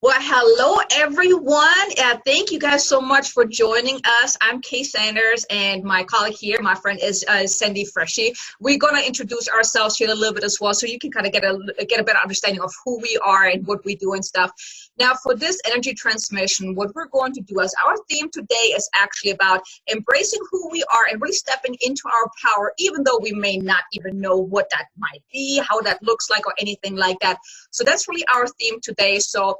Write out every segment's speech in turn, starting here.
Well, hello everyone. Thank you guys so much for joining us. I'm Kay Sanders, and my colleague here, my friend, is Sandy Freshy. We're gonna introduce ourselves here a little bit as well, so you can kind of get a better understanding of who we are and what we do and stuff. Now, for this energy transmission, what we're going to do is our theme today is actually about embracing who we are and really stepping into our power, even though we may not even know what that might be, how that looks like, or anything like that. So that's really our theme today. So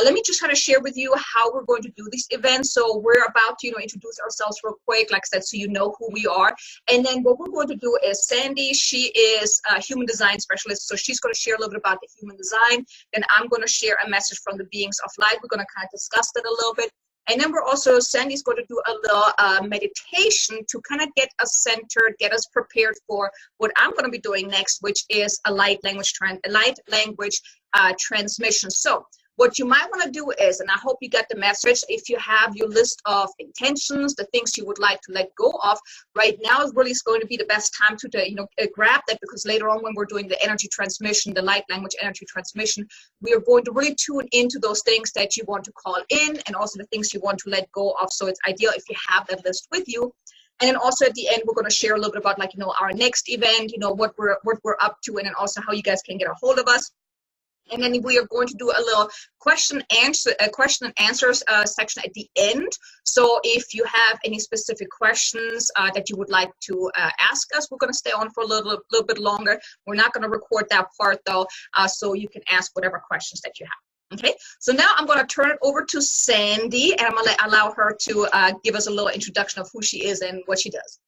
let me just kind of share with you how we're going to do this event. So we're about to, introduce ourselves real quick, like I said, so you know who we are. And then what we're going to do is Sandy, she is a human design specialist. So she's going to share a little bit about the human design. Then I'm going to share a message from the beings of light. We're going to kind of discuss that a little bit. And then Sandy's going to do a little meditation to kind of get us centered, get us prepared for what I'm going to be doing next, which is a light language transmission. So what you might want to do is, and I hope you get the message, if you have your list of intentions, the things you would like to let go of, right now is really going to be the best time to grab that, because later on when we're doing the energy transmission, the light language energy transmission, we are going to really tune into those things that you want to call in and also the things you want to let go of. So it's ideal if you have that list with you. And then also at the end, we're going to share a little bit about our next event, what we're up to, and then also how you guys can get a hold of us. And then we are going to do a little question and answers section at the end. So if you have any specific questions that you would like to ask us, we're going to stay on for a little bit longer. We're not going to record that part though, so you can ask whatever questions that you have. Okay, so now I'm going to turn it over to Sandy, and I'm going to allow her to give us a little introduction of who she is and what she does.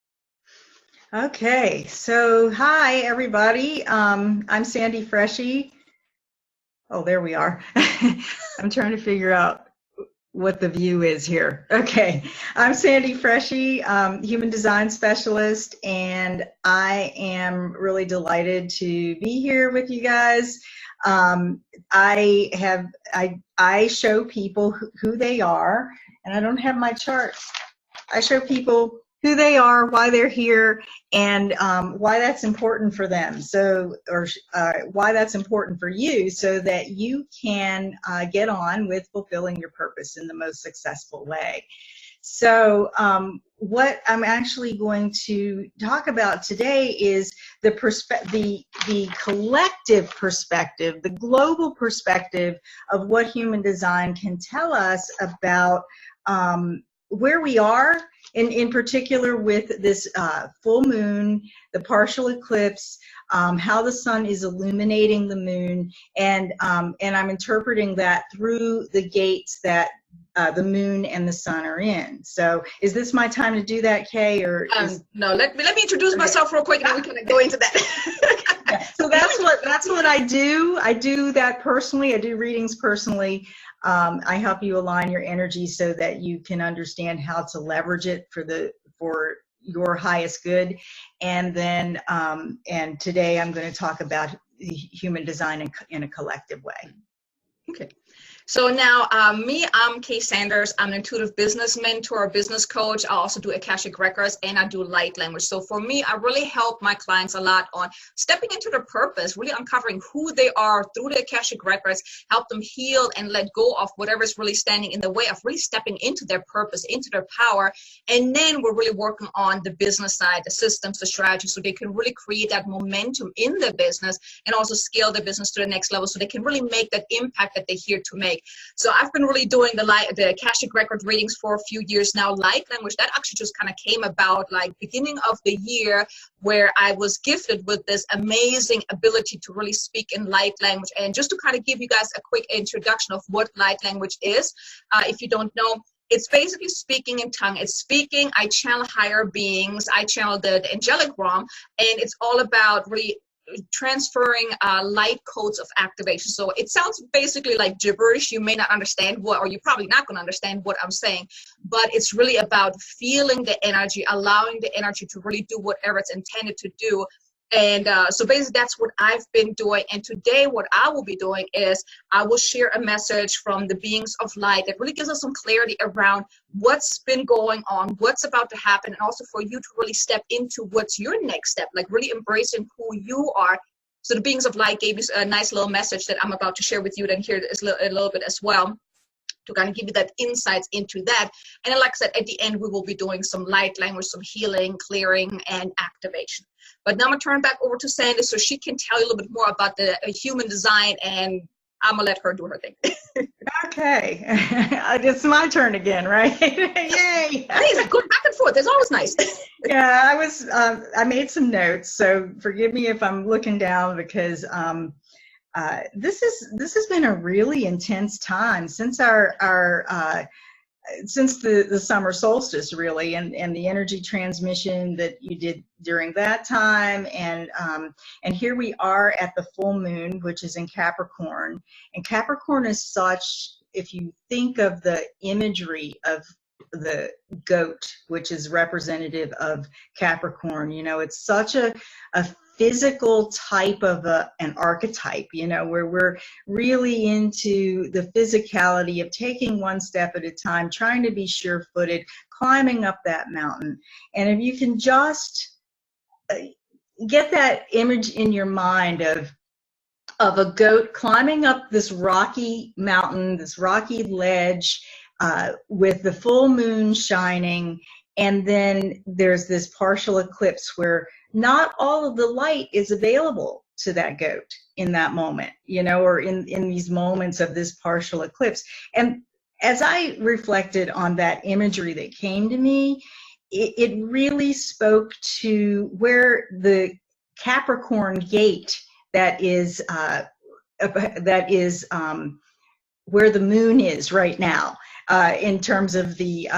Okay, so hi everybody. I'm Sandy Freshy. Oh, there we are. I'm trying to figure out what the view is here. Okay, I'm Sandy Freshy, human design specialist, and I am really delighted to be here with you guys. I show people who they are, and I don't have my chart. I show people who they are, why they're here, and why that's important for them. So, or why that's important for you, so that you can get on with fulfilling your purpose in the most successful way. So, what I'm actually going to talk about today is the collective perspective, the global perspective of what human design can tell us about where we are, in particular with this full moon, the partial eclipse, how the sun is illuminating the moon, and I'm interpreting that through the gates that the moon and the sun are in. So is this my time to do that, Kay? Or no, let me introduce myself real quick, and then we can go into that. Yeah, so that's what I do. I do that personally. I do readings personally. I help you align your energy so that you can understand how to leverage it for your highest good. And then and today I'm going to talk about human design in a collective way. Okay. So now, I'm Kay Sanders. I'm an intuitive business mentor, business coach. I also do Akashic Records, and I do light language. So for me, I really help my clients a lot on stepping into their purpose, really uncovering who they are through the Akashic Records, help them heal and let go of whatever's really standing in the way of really stepping into their purpose, into their power. And then we're really working on the business side, the systems, the strategy, so they can really create that momentum in their business and also scale their business to the next level, so they can really make that impact that they're here to make. So I've been really doing the Akashic Record readings for a few years now. Light language, that actually just kind of came about like beginning of the year, where I was gifted with this amazing ability to really speak in light language. And just to kind of give you guys a quick introduction of what light language is, if you don't know, it's basically speaking in tongue. It's speaking, I channel higher beings, I channel the angelic realm, and it's all about really transferring light codes of activation. So it sounds basically like gibberish. You may not understand or you're probably not going to understand what I'm saying, but it's really about feeling the energy, allowing the energy to really do whatever it's intended to do. And so basically that's what I've been doing. And today what I will be doing is I will share a message from the beings of light that really gives us some clarity around what's been going on, what's about to happen, and also for you to really step into what's your next step, like really embracing who you are So the beings of light gave me a nice little message that I'm about to share with you, then here is a little bit as well, to kind of give you that insights into that. And then, like I said, at the end, we will be doing some light language, some healing, clearing, and activation. But now I'm going to turn back over to Sandy so she can tell you a little bit more about the human design, and I'm going to let her do her thing. Okay. It's my turn again, right? Yay. Please, go back and forth. It's always nice. Yeah, I made some notes, so forgive me if I'm looking down, because this has been a really intense time since since the summer solstice, really, and the energy transmission that you did during that time, and here we are at the full moon, which is in Capricorn. And Capricorn is such, if you think of the imagery of the goat, which is representative of Capricorn, it's such a physical type of an archetype, where we're really into the physicality of taking one step at a time, trying to be sure-footed, climbing up that mountain. And if you can just get that image in your mind of a goat climbing up this rocky mountain, this rocky ledge, with the full moon shining, and then there's this partial eclipse where not all of the light is available to that goat in that moment, or in these moments of this partial eclipse. And as I reflected on that imagery that came to me, it really spoke to where the Capricorn gate that is where the moon is right now, in terms of the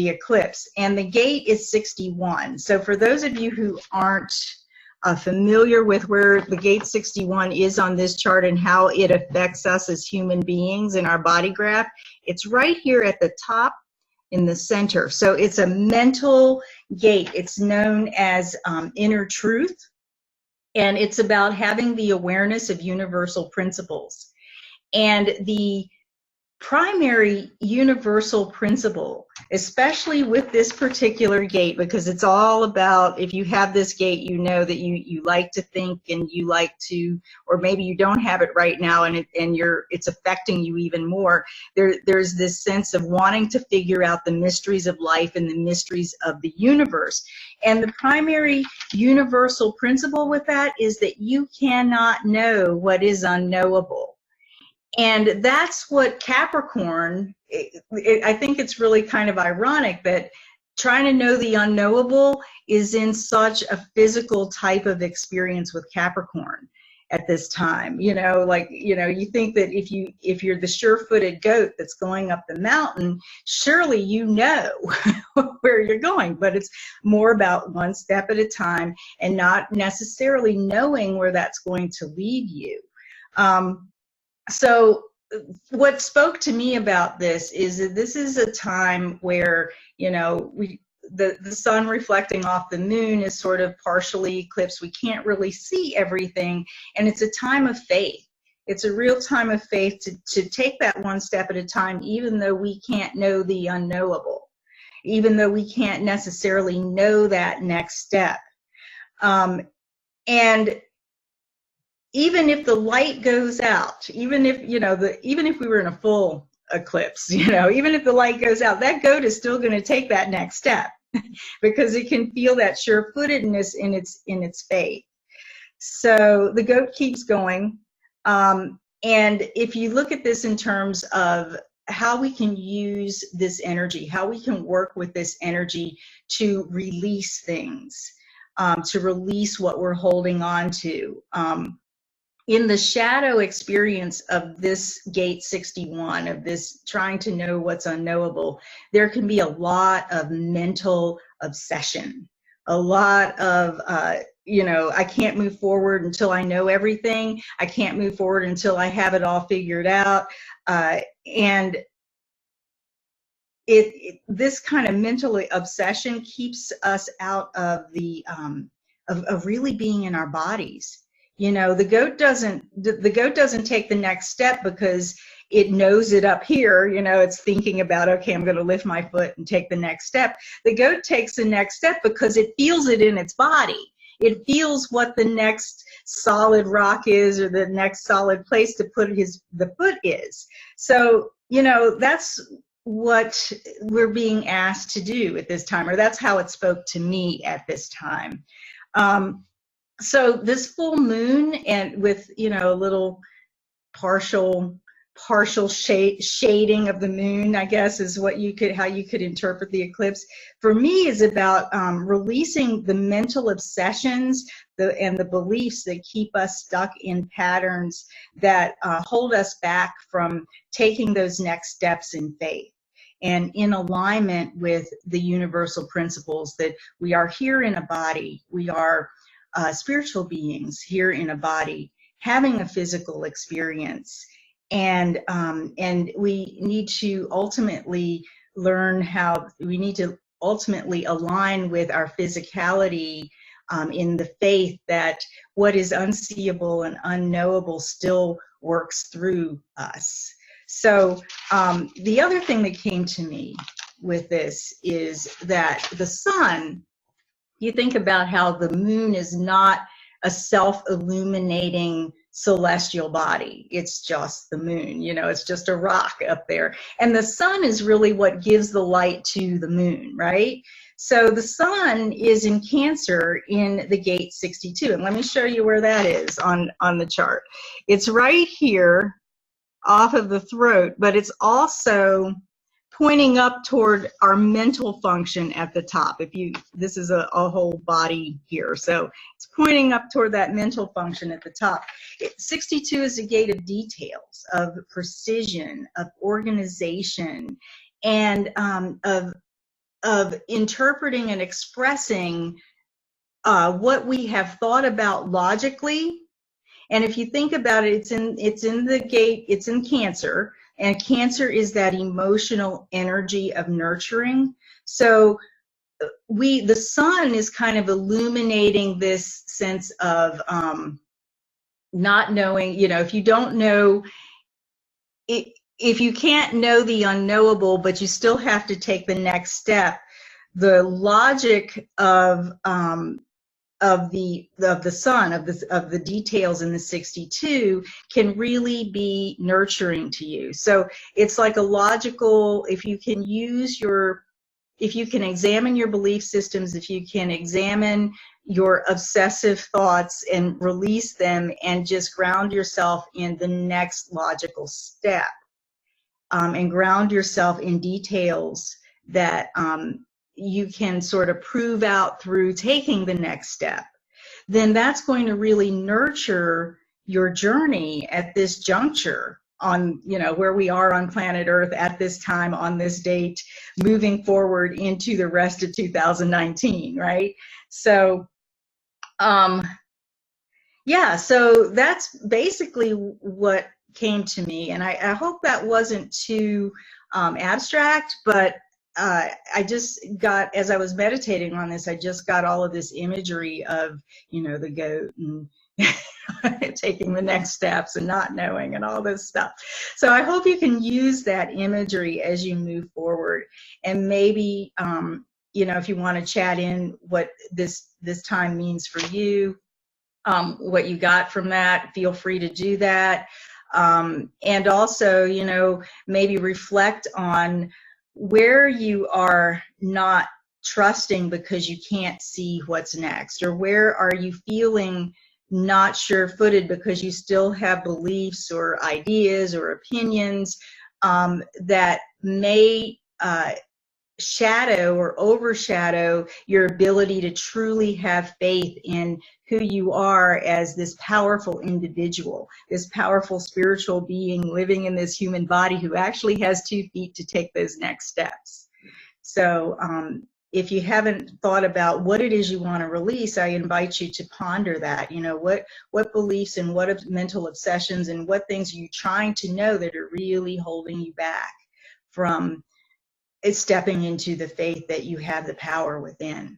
eclipse, and the gate is 61. So for those of you who aren't familiar with where the gate 61 is on this chart and how it affects us as human beings in our body graph, it's right here at the top in the center. So it's a mental gate. It's known as inner truth, and it's about having the awareness of universal principles. And the primary universal principle, especially with this particular gate, because it's all about, if you have this gate, that you like to think, and you like to, or maybe you don't have it right now, and it's affecting you even more. There's this sense of wanting to figure out the mysteries of life and the mysteries of the universe. And the primary universal principle with that is that you cannot know what is unknowable. And that's what Capricorn, I think it's really kind of ironic that trying to know the unknowable is in such a physical type of experience with Capricorn at this time. You think that if you're the sure-footed goat that's going up the mountain, surely you know where you're going, but it's more about one step at a time and not necessarily knowing where that's going to lead you. So what spoke to me about this is that this is a time where, the sun reflecting off the moon is sort of partially eclipsed. We can't really see everything. And it's a time of faith. It's a real time of faith to take that one step at a time, even though we can't know the unknowable, even though we can't necessarily know that next step. And even if the light goes out, even if we were in a full eclipse, even if the light goes out, that goat is still going to take that next step because it can feel that sure-footedness in its faith. So the goat keeps going. And if you look at this in terms of how we can use this energy, how we can work with this energy to release things, to release what we're holding on to. In the shadow experience of this gate 61, of this trying to know what's unknowable, there can be a lot of mental obsession, a lot of, I can't move forward until I know everything. I can't move forward until I have it all figured out. And this kind of mental obsession keeps us out of the, of really being in our bodies. The goat doesn't take the next step because it knows it up here. It's thinking about, okay, I'm going to lift my foot and take the next step. The goat takes the next step because it feels it in its body. It feels what the next solid rock is, or the next solid place to put the foot is. So, that's what we're being asked to do at this time, or that's how it spoke to me at this time. So this full moon, and with, a little partial shading of the moon, I guess, is how you could interpret the eclipse. For me, is about releasing the mental obsessions and the beliefs that keep us stuck in patterns that hold us back from taking those next steps in faith, and in alignment with the universal principles that we are here in a body. We are spiritual beings here in a body, having a physical experience. And we need to ultimately align with our physicality in the faith that what is unseeable and unknowable still works through us. So the other thing that came to me with this is that the sun, you think about how the moon is not a self-illuminating celestial body. It's just the moon, it's just a rock up there. And the sun is really what gives the light to the moon, right? So the sun is in Cancer in the gate 62. And let me show you where that is on the chart. It's right here off of the throat, but it's also pointing up toward our mental function at the top. This is a whole body here, so it's pointing up toward that mental function at the top. 62 is a gate of details, of precision, of organization, and of interpreting and expressing what we have thought about logically. And if you think about it, it's in the gate, it's in Cancer. And Cancer is that emotional energy of nurturing. So the sun is kind of illuminating this sense of not knowing, if you don't know, if you can't know the unknowable, but you still have to take the next step, the logic of the sun, of the details in the 62 can really be nurturing to you. So it's like a logical, if you can examine your belief systems, if you can examine your obsessive thoughts and release them and just ground yourself in the next logical step, and ground yourself in details that you can sort of prove out through taking the next step, then that's going to really nurture your journey at this juncture on, where we are on planet Earth at this time, on this date, moving forward into the rest of 2019, right? So, yeah, so that's basically what came to me. And I hope that wasn't too abstract, but I just got, as I was meditating on this, I just got all of this imagery of, the goat and taking the next steps and not knowing and all this stuff. So I hope you can use that imagery as you move forward. And maybe, if you want to chat in what this time means for you, what you got from that, feel free to do that. And also, maybe reflect on where you are not trusting because you can't see what's next, or where are you feeling not sure-footed because you still have beliefs or ideas or opinions that may shadow or overshadow your ability to truly have faith in who you are as this powerful individual, this powerful spiritual being living in this human body who actually has 2 feet to take those next steps. So if you haven't thought about what it is you want to release, I invite you to ponder that. What beliefs and what mental obsessions and what things are you trying to know that are really holding you back from stepping into the faith that you have the power within.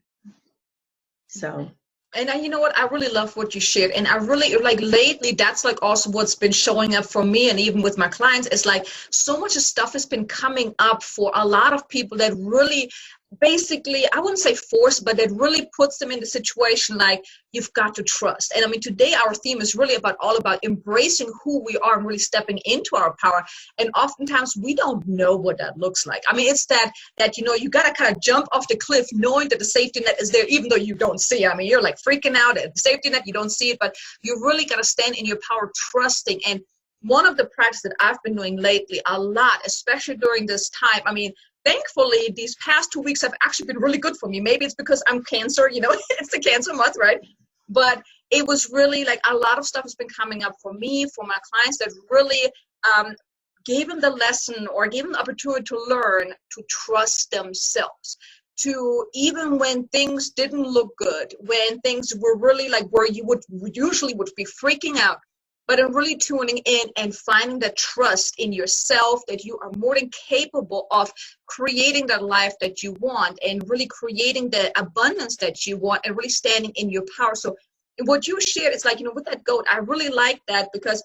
So. And you know what, I really love what you shared. And I really, lately, that's also what's been showing up for me, and even with my clients, it's so much stuff has been coming up for a lot of people that really basically, I wouldn't say force, but it really puts them in the situation like you've got to trust. And I mean, today our theme is really all about embracing who we are and really stepping into our power. And oftentimes we don't know what that looks like. I mean, it's that you got to kind of jump off the cliff knowing that the safety net is there, even though you don't see it. I mean, you're like freaking out at the safety net, you don't see it, but you really got to stand in your power, trusting. And one of the practices that I've been doing lately a lot, especially during this time, I mean, thankfully, these past 2 weeks have actually been really good for me. Maybe it's because I'm Cancer, it's the Cancer month, right? But it was really like a lot of stuff has been coming up for me, for my clients, that really gave them the lesson or gave them the opportunity to learn to trust themselves. To even when things didn't look good, when things were really like where you would usually be freaking out, but in really tuning in and finding that trust in yourself, that you are more than capable of creating that life that you want and really creating the abundance that you want and really standing in your power. So what you shared, it's like, with that goat, I really like that because,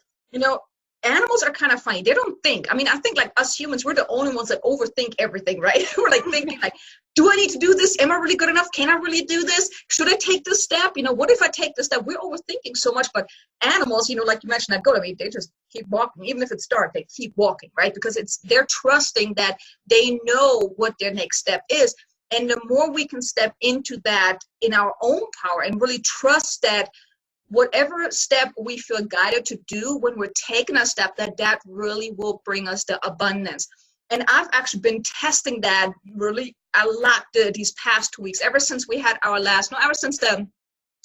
animals are kind of funny. They don't think. I mean, I think like us humans, we're the only ones that overthink everything, right? We're like thinking like, do I need to do this? Am I really good enough? Can I really do this? Should I take this step? What if I take this step? We're overthinking so much, but animals, like you mentioned that goat, I mean, they just keep walking. Even if it's dark, they keep walking, right? Because they're trusting that they know what their next step is. And the more we can step into that in our own power and really trust that whatever step we feel guided to do, when we're taking a step, that really will bring us the abundance. And I've actually been testing that really a lot these past 2 weeks, ever since we had ever since the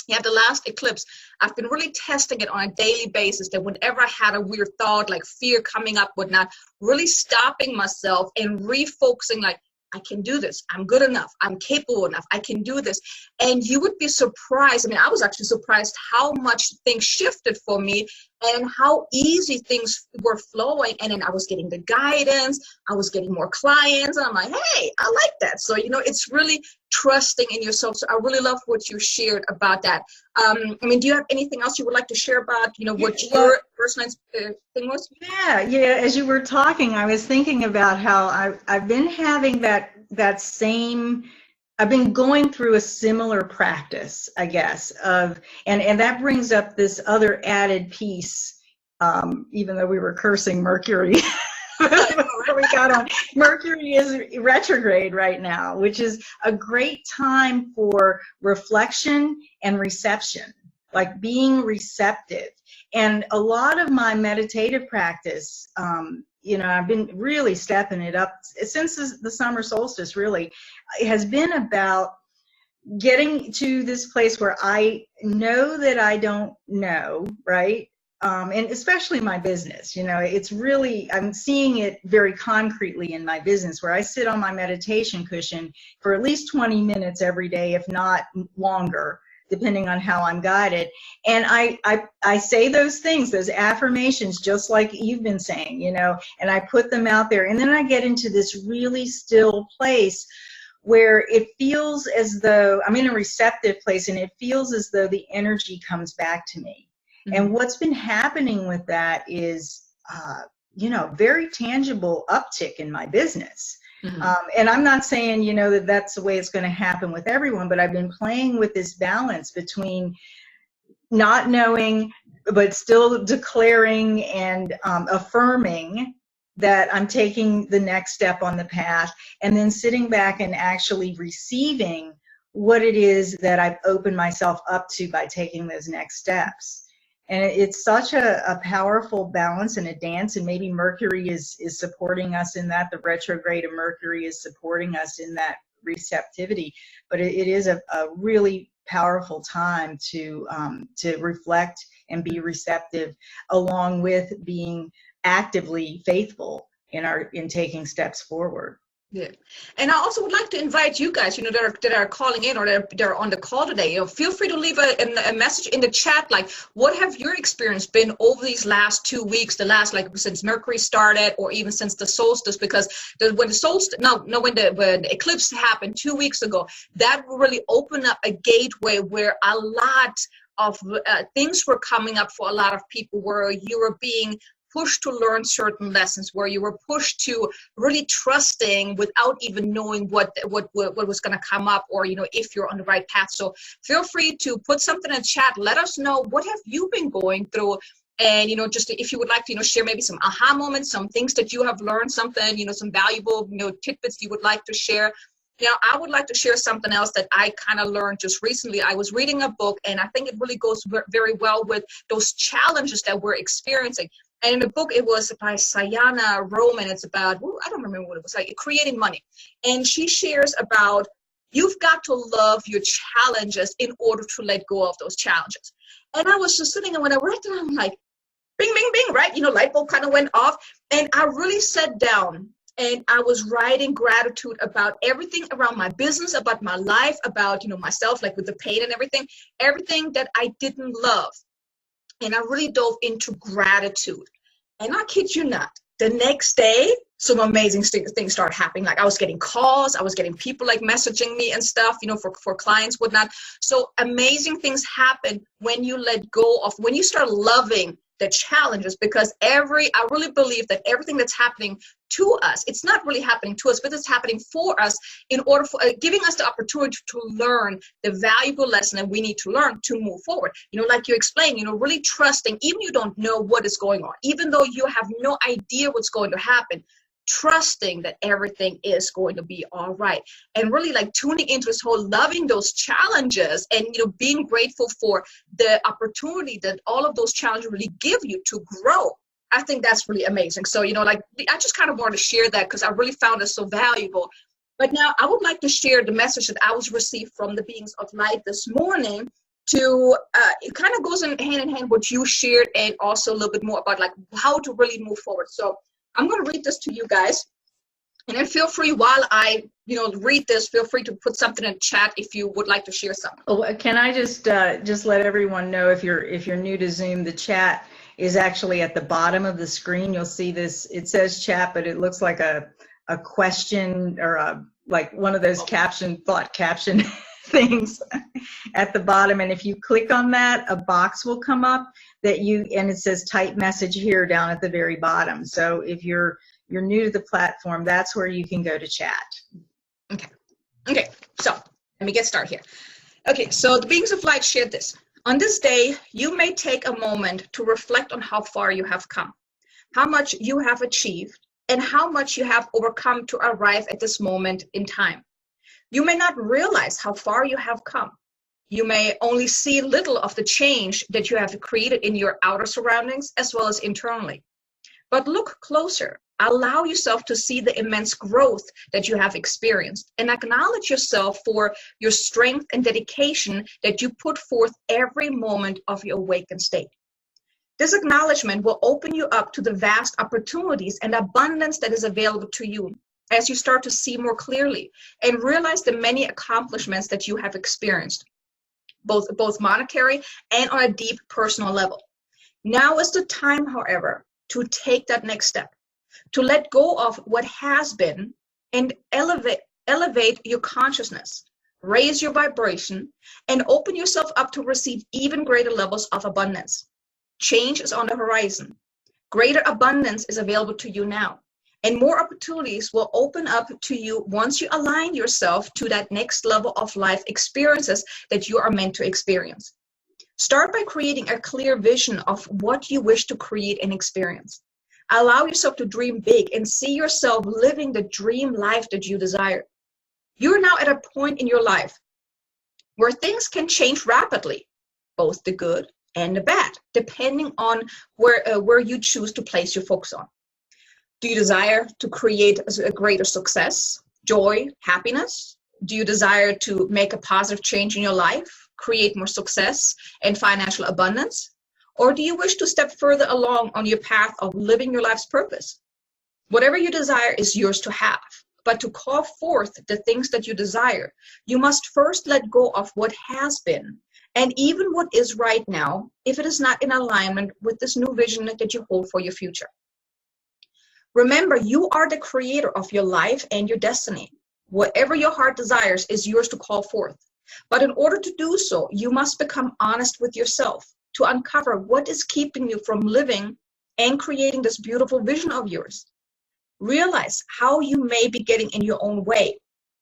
last eclipse. I've been really testing it on a daily basis, that whenever I had a weird thought, like fear coming up, whatnot, really stopping myself and refocusing, like, I can do this. I'm good enough. I'm capable enough. I can do this. And you would be surprised. I mean, I was actually surprised how much things shifted for me and how easy things were flowing. And then I was getting the guidance. I was getting more clients. And I'm like, hey, I like that. So, it's really trusting in yourself. So I really love what you shared about that. I mean, do you have anything else you would like to share about, what your personal thing was? Yeah. As you were talking, I was thinking about how I've been having that same, I've been going through a similar practice, I guess, and that brings up this other added piece, even though we were cursing Mercury. Before we got on, Mercury is retrograde right now, which is a great time for reflection and reception, like being receptive. And a lot of my meditative practice, I've been really stepping it up since the summer solstice, really. It has been about getting to this place where I know that I don't know, right? And especially my business, it's really, I'm seeing it very concretely in my business, where I sit on my meditation cushion for at least 20 minutes every day, if not longer, depending on how I'm guided. And I say those things, those affirmations, just like you've been saying, and I put them out there. And then I get into this really still place where it feels as though I'm in a receptive place, and it feels as though the energy comes back to me. Mm-hmm. And what's been happening with that is, very tangible uptick in my business. Mm-hmm. And I'm not saying, that that's the way it's going to happen with everyone, but I've been playing with this balance between not knowing, but still declaring and affirming that I'm taking the next step on the path, and then sitting back and actually receiving what it is that I've opened myself up to by taking those next steps. And it's such a powerful balance and a dance, and maybe Mercury is supporting us in that. The retrograde of Mercury is supporting us in that receptivity. But it is a really powerful time to reflect and be receptive, along with being actively faithful in taking steps forward. Yeah. And I also would like to invite you guys, that are calling in or that are on the call today, feel free to leave a message in the chat. Like, what have your experience been over these last 2 weeks, since Mercury started, or even since the solstice? Because when the eclipse happened 2 weeks ago, that really opened up a gateway where a lot of things were coming up for a lot of people, where you were being pushed to learn certain lessons, where you were pushed to really trusting without even knowing what was going to come up, or, you know, if you're on the right path. So feel free to put something in the chat. Let us know, what have you been going through? And, you know, just if you would like to, you know, share maybe some aha moments, some things that you have learned, something, you know, some valuable, you know, tidbits you would like to share. Now, I would like to share something else that I kind of learned just recently. I was reading a book, and I think it really goes very well with those challenges that we're experiencing. And in the book, it was by Sayana Roman. It's about, I don't remember what it was, like creating money. And she shares about, you've got to love your challenges in order to let go of those challenges. And I was just sitting, and when I read it, I'm like, bing, bing, bing, right? You know, light bulb kind of went off. And I really sat down and I was writing gratitude about everything around my business, about my life, about, you know, myself, like with the pain and everything that I didn't love. And I really dove into gratitude. And I kid you not, the next day, some amazing things started happening. Like I was getting calls, I was getting people like messaging me and stuff, you know, for clients, whatnot. So amazing things happen when you let go of, when you start loving the challenges, because I really believe that everything that's happening to us, it's not really happening to us, but it's happening for us in order for giving us the opportunity to learn the valuable lesson that we need to learn to move forward. You know, like you explained, you know, really trusting, even you don't know what is going on, even though you have no idea what's going to happen, trusting that everything is going to be all right, and really like tuning into this whole loving those challenges, and, you know, being grateful for the opportunity that all of those challenges really give you to grow. I think that's really amazing. So, you know, like I just kind of wanted to share that because I really found it so valuable. But now I would like to share the message that I was received from the beings of light this morning. To it kind of goes hand in hand what you shared, and also a little bit more about like how to really move forward. So I'm going to read this to you guys, and then feel free while I, you know, read this, feel free to put something in the chat if you would like to share something. Oh, can I just let everyone know, if you're new to Zoom, the chat is actually at the bottom of the screen. You'll see this, it says chat, but it looks like a question, or like one of those thought caption things at the bottom. And if you click on that, a box will come up and it says type message here down at the very bottom. So if you're new to the platform, that's where you can go to chat. Okay, so let me get started here. Okay, so the beings of light shared this. On this day, you may take a moment to reflect on how far you have come, how much you have achieved, and how much you have overcome to arrive at this moment in time. You may not realize how far you have come. You may only see little of the change that you have created in your outer surroundings as well as internally. But look closer. Allow yourself to see the immense growth that you have experienced, and acknowledge yourself for your strength and dedication that you put forth every moment of your awakened state. This acknowledgement will open you up to the vast opportunities and abundance that is available to you as you start to see more clearly and realize the many accomplishments that you have experienced, both monetary and on a deep personal level. Now is the time, however, to take that next step, to let go of what has been and elevate your consciousness, raise your vibration, and open yourself up to receive even greater levels of abundance. Change is on the horizon. Greater abundance is available to you now, and more opportunities will open up to you once you align yourself to that next level of life experiences that you are meant to experience. Start by creating a clear vision of what you wish to create and experience. Allow yourself to dream big and see yourself living the dream life that you desire. You're now at a point in your life where things can change rapidly, both the good and the bad, depending on where you choose to place your focus on. Do you desire to create a greater success, joy, happiness? Do you desire to make a positive change in your life, create more success and financial abundance? Or do you wish to step further along on your path of living your life's purpose? Whatever you desire is yours to have, but to call forth the things that you desire, you must first let go of what has been, and even what is right now, if it is not in alignment with this new vision that you hold for your future. Remember, you are the creator of your life and your destiny. Whatever your heart desires is yours to call forth. But in order to do so, you must become honest with yourself to uncover what is keeping you from living and creating this beautiful vision of yours. Realize how you may be getting in your own way,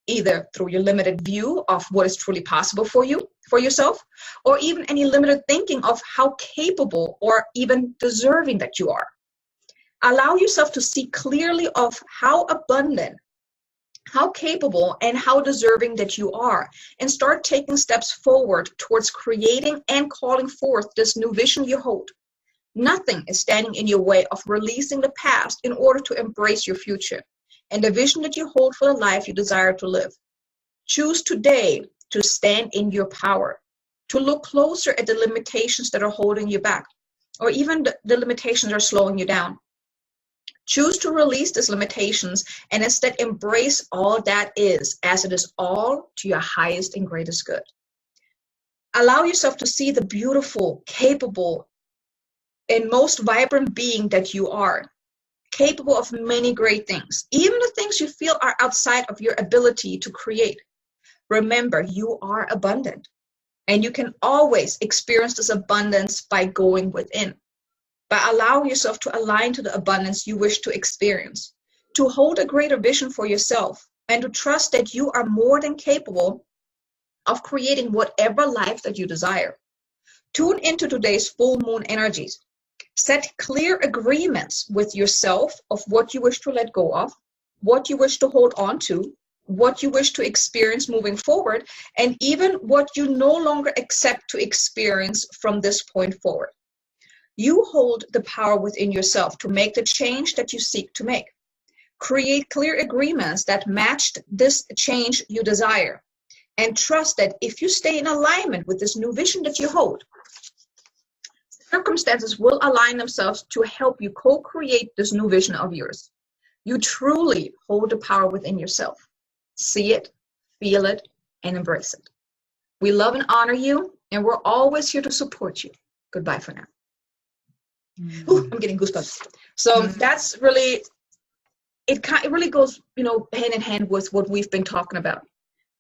either through your limited view of what is truly possible for you, for yourself, or even any limited thinking of how capable or even deserving that you are. Allow yourself to see clearly of how abundant, how capable, and how deserving that you are, and start taking steps forward towards creating and calling forth this new vision you hold. Nothing is standing in your way of releasing the past in order to embrace your future and the vision that you hold for the life you desire to live. Choose today to stand in your power, to look closer at the limitations that are holding you back, or even the limitations that are slowing you down. Choose to release these limitations and instead embrace all that is, as it is all to your highest and greatest good. Allow yourself to see the beautiful, capable, and most vibrant being that you are, capable of many great things, even the things you feel are outside of your ability to create. Remember, you are abundant, and you can always experience this abundance by going within, by allowing yourself to align to the abundance you wish to experience, to hold a greater vision for yourself, and to trust that you are more than capable of creating whatever life that you desire. Tune into today's full moon energies. Set clear agreements with yourself of what you wish to let go of, what you wish to hold on to, what you wish to experience moving forward, and even what you no longer accept to experience from this point forward. You hold the power within yourself to make the change that you seek to make. Create clear agreements that match this change you desire, and trust that if you stay in alignment with this new vision that you hold, circumstances will align themselves to help you co-create this new vision of yours. You truly hold the power within yourself. See it, feel it, and embrace it. We love and honor you, and we're always here to support you. Goodbye for now. Ooh, I'm getting goosebumps. So that's really, it really goes, hand in hand with what we've been talking about.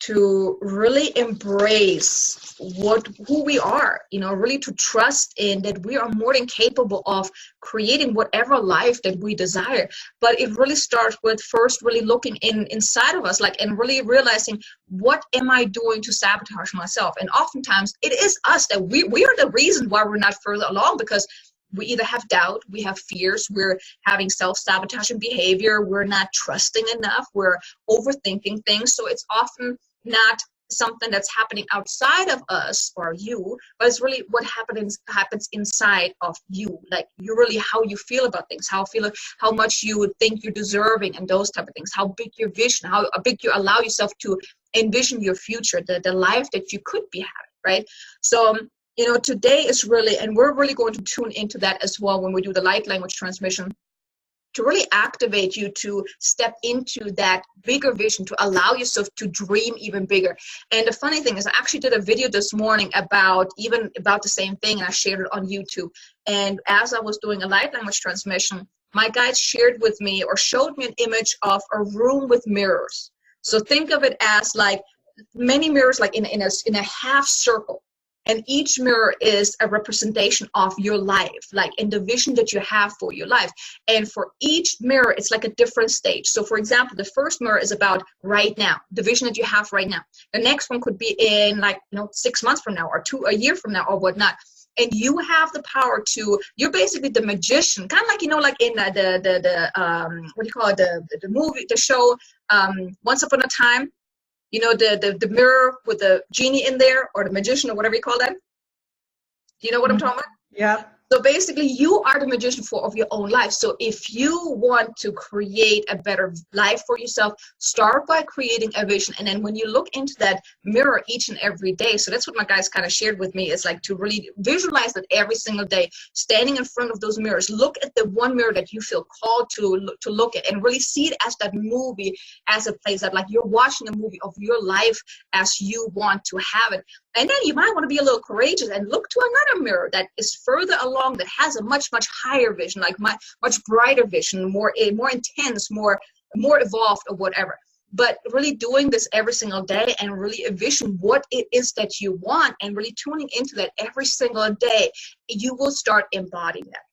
To really embrace who we are, really to trust in that we are more than capable of creating whatever life that we desire. But it really starts with first really looking inside of us, and really realizing, what am I doing to sabotage myself? And oftentimes it is us, that we are the reason why we're not further along, because we either have doubt, we have fears, we're having self-sabotaging behavior, we're not trusting enough, we're overthinking things. So it's often not something that's happening outside of us or you, but it's really what happens inside of you. Like, you really, how you feel about things, how much you would think you're deserving, and those type of things, how big your vision, how big you allow yourself to envision your future, the life that you could be having, right? So today is really, and we're really going to tune into that as well when we do the light language transmission, to really activate you to step into that bigger vision, to allow yourself to dream even bigger. And the funny thing is, I actually did a video this morning about the same thing, and I shared it on YouTube. And as I was doing a light language transmission, my guide shared with me, or showed me, an image of a room with mirrors. So think of it as like many mirrors, like in a half circle. And each mirror is a representation of your life, like in the vision that you have for your life. And for each mirror, it's like a different stage. So for example, the first mirror is about right now, the vision that you have right now. The next one could be in 6 months from now, or a year from now, or whatnot. And you have the power to, you're basically the magician, kind of like, like in what do you call it? The movie, the show, Once Upon a Time. The mirror with the genie in there, or the magician, or whatever you call that. Do you know what I'm talking about? Yeah. So basically, you are the magician of your own life. So if you want to create a better life for yourself, start by creating a vision. And then when you look into that mirror each and every day, so that's what my guys kind of shared with me, is like to really visualize that every single day, standing in front of those mirrors, look at the one mirror that you feel called to look at, and really see it as that movie, as it plays out, like you're watching a movie of your life as you want to have it. And then you might want to be a little courageous and look to another mirror that is further along, that has a much higher vision, like much brighter vision, more intense, more evolved, or whatever. But really doing this every single day, and really envision what it is that you want, and really tuning into that every single day, you will start embodying that.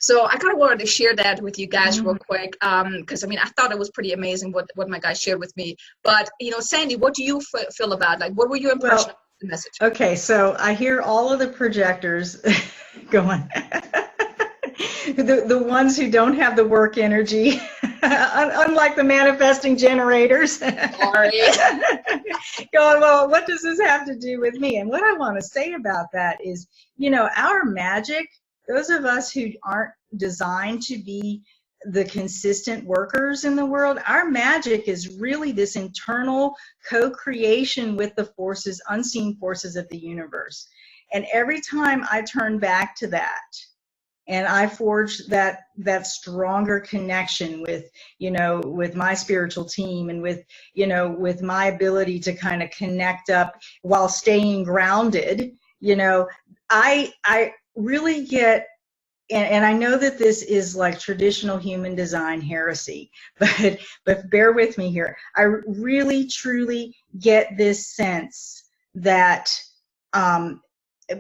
So I kind of wanted to share that with you guys real quick, because I mean, I thought it was pretty amazing what my guys shared with me. But, you know, Sandy, what do you feel about, like, what were your impression of the message? Okay, so I hear all of the projectors going, the ones who don't have the work energy, unlike the manifesting generators, Sorry. going, well, what does this have to do with me? And what I want to say about that is, you know, our magic, those of us who aren't designed to be the consistent workers in the world, our magic is really this internal co-creation with the forces, unseen forces of the universe. And every time I turn back to that, and I forge that stronger connection with, you know, with my spiritual team, and with, you know, with my ability to kind of connect up while staying grounded, you know, I really get, and I know that this is like traditional human design heresy, but bear with me here. I really truly get this sense that,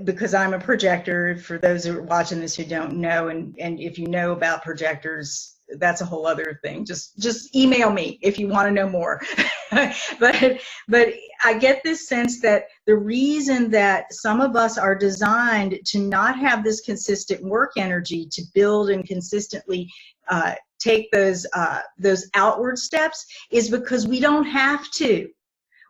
because I'm a projector, for those who are watching this who don't know, and if you know about projectors, that's a whole other thing. Just email me if you want to know more. but I get this sense that the reason that some of us are designed to not have this consistent work energy to build and consistently take those outward steps is because we don't have to.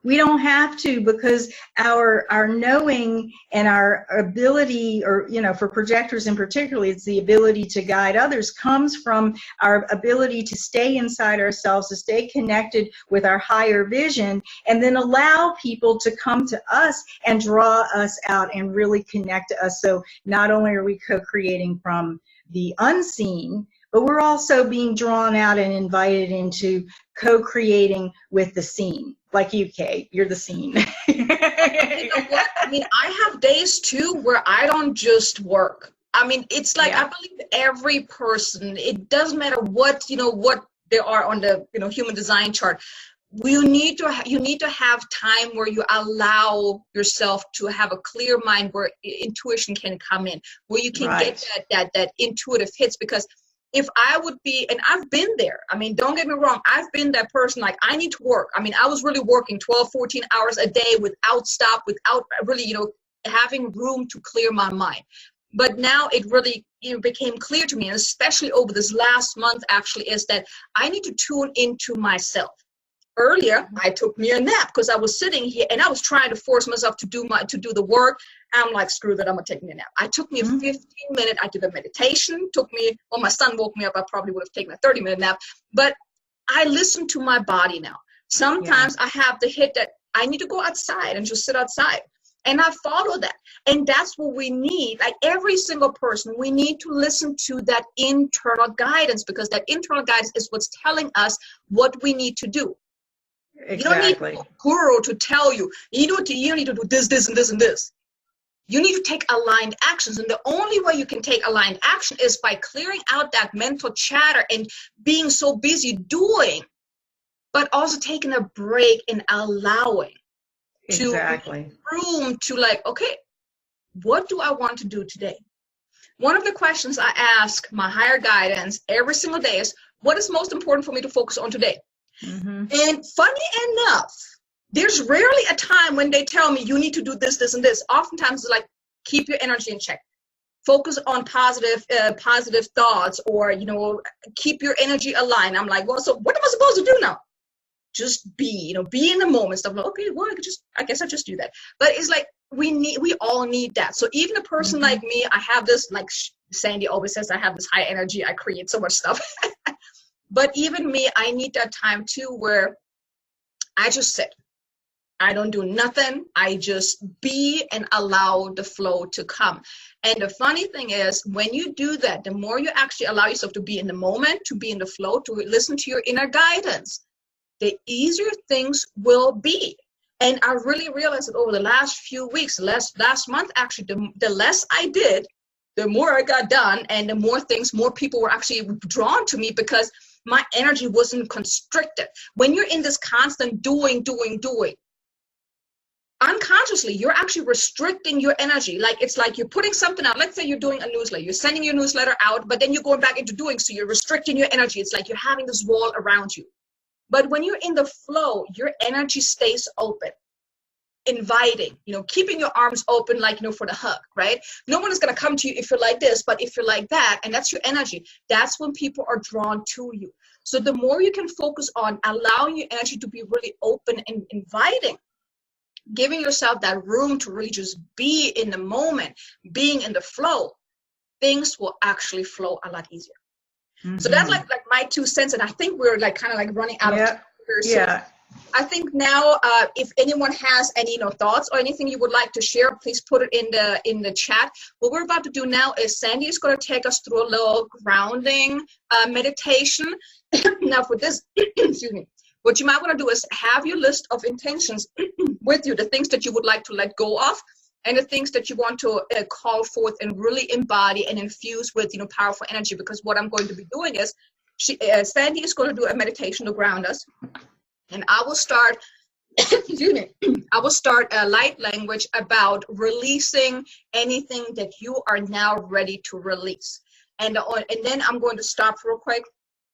We don't have to, because our knowing and our ability, or, you know, for projectors in particular, it's the ability to guide others, comes from our ability to stay inside ourselves, to stay connected with our higher vision, and then allow people to come to us and draw us out and really connect to us. So not only are we co-creating from the unseen, but we're also being drawn out and invited into co-creating with the seen. Like you, Kay, you're the scene. You know what? I mean, I have days too where I don't just work. I mean, it's like, I believe every person, it doesn't matter what, you know, what they are on the, you know, human design chart. You need to have time where you allow yourself to have a clear mind, where intuition can come in, where you can get that intuitive hits. Because if I would be, and I've been there, I mean, don't get me wrong, I've been that person, like, I need to work. I mean, I was really working 12, 14 hours a day without stop, without really, you know, having room to clear my mind. But now it really, you know, became clear to me, and especially over this last month actually, is that I need to tune into myself. Earlier, I took me a nap because I was sitting here and I was trying to force myself to do the work. I'm like, screw that, I'm gonna take me a nap. I took me a 15-minute, I did a meditation, well, my son woke me up, I probably would have taken a 30-minute nap, but I listen to my body now. Sometimes I have the hit that I need to go outside and just sit outside. And I follow that. And that's what we need. Like, every single person, we need to listen to that internal guidance, because that internal guidance is what's telling us what we need to do. Exactly. You don't need a guru to tell you, you need to do this, this, and this, and this. You need to take aligned actions. And the only way you can take aligned action is by clearing out that mental chatter and being so busy doing, but also taking a break and allowing room to, like, okay, what do I want to do today? One of the questions I ask my higher guidance every single day is, what is most important for me to focus on today? And funny enough, there's rarely a time when they tell me you need to do this, this, and this. Oftentimes it's like, keep your energy in check. Focus on positive thoughts, or, you know, keep your energy aligned. I'm like, well, so what am I supposed to do now? Just be in the moment. Stuff like, okay, well, I guess I just do that. But it's like, we all need that. So even a person like me, I have this, like Sandy always says, I have this high energy. I create so much stuff. But even me, I need that time too, where I just sit. I don't do nothing. I just be and allow the flow to come. And the funny thing is, when you do that, the more you actually allow yourself to be in the moment, to be in the flow, to listen to your inner guidance, the easier things will be. And I really realized that over the last few weeks, last month, actually, the less I did, the more I got done, and the more people were actually drawn to me, because my energy wasn't constricted. When you're in this constant doing, unconsciously you're actually restricting your energy. Like it's like you're putting something out. Let's say you're doing a newsletter, you're sending your newsletter out, but then you're going back into doing, so you're restricting your energy. It's like you're having this wall around you. But when you're in the flow, your energy stays open, inviting, keeping your arms open, like, for the hug, right? No one is going to come to you if you're like this, but if you're like that, and that's your energy, that's when people are drawn to you. So the more you can focus on allowing your energy to be really open and inviting, giving yourself that room to really just be in the moment, being in the flow, things will actually flow a lot easier. Mm-hmm. So that's like my 2 cents, and I think we're like kind of like running out of time here. So yeah. I think now, if anyone has any thoughts or anything you would like to share, please put it in the chat. What we're about to do now is Sandy is going to take us through a little grounding meditation. Now for this, excuse me, what you might want to do is have your list of intentions with you, the things that you would like to let go of, and the things that you want to call forth and really embody and infuse with powerful energy. Because what I'm going to be doing is, Sandy is going to do a meditation to ground us. And I will start, excuse me, I will start a light language about releasing anything that you are now ready to release. And then I'm going to stop real quick.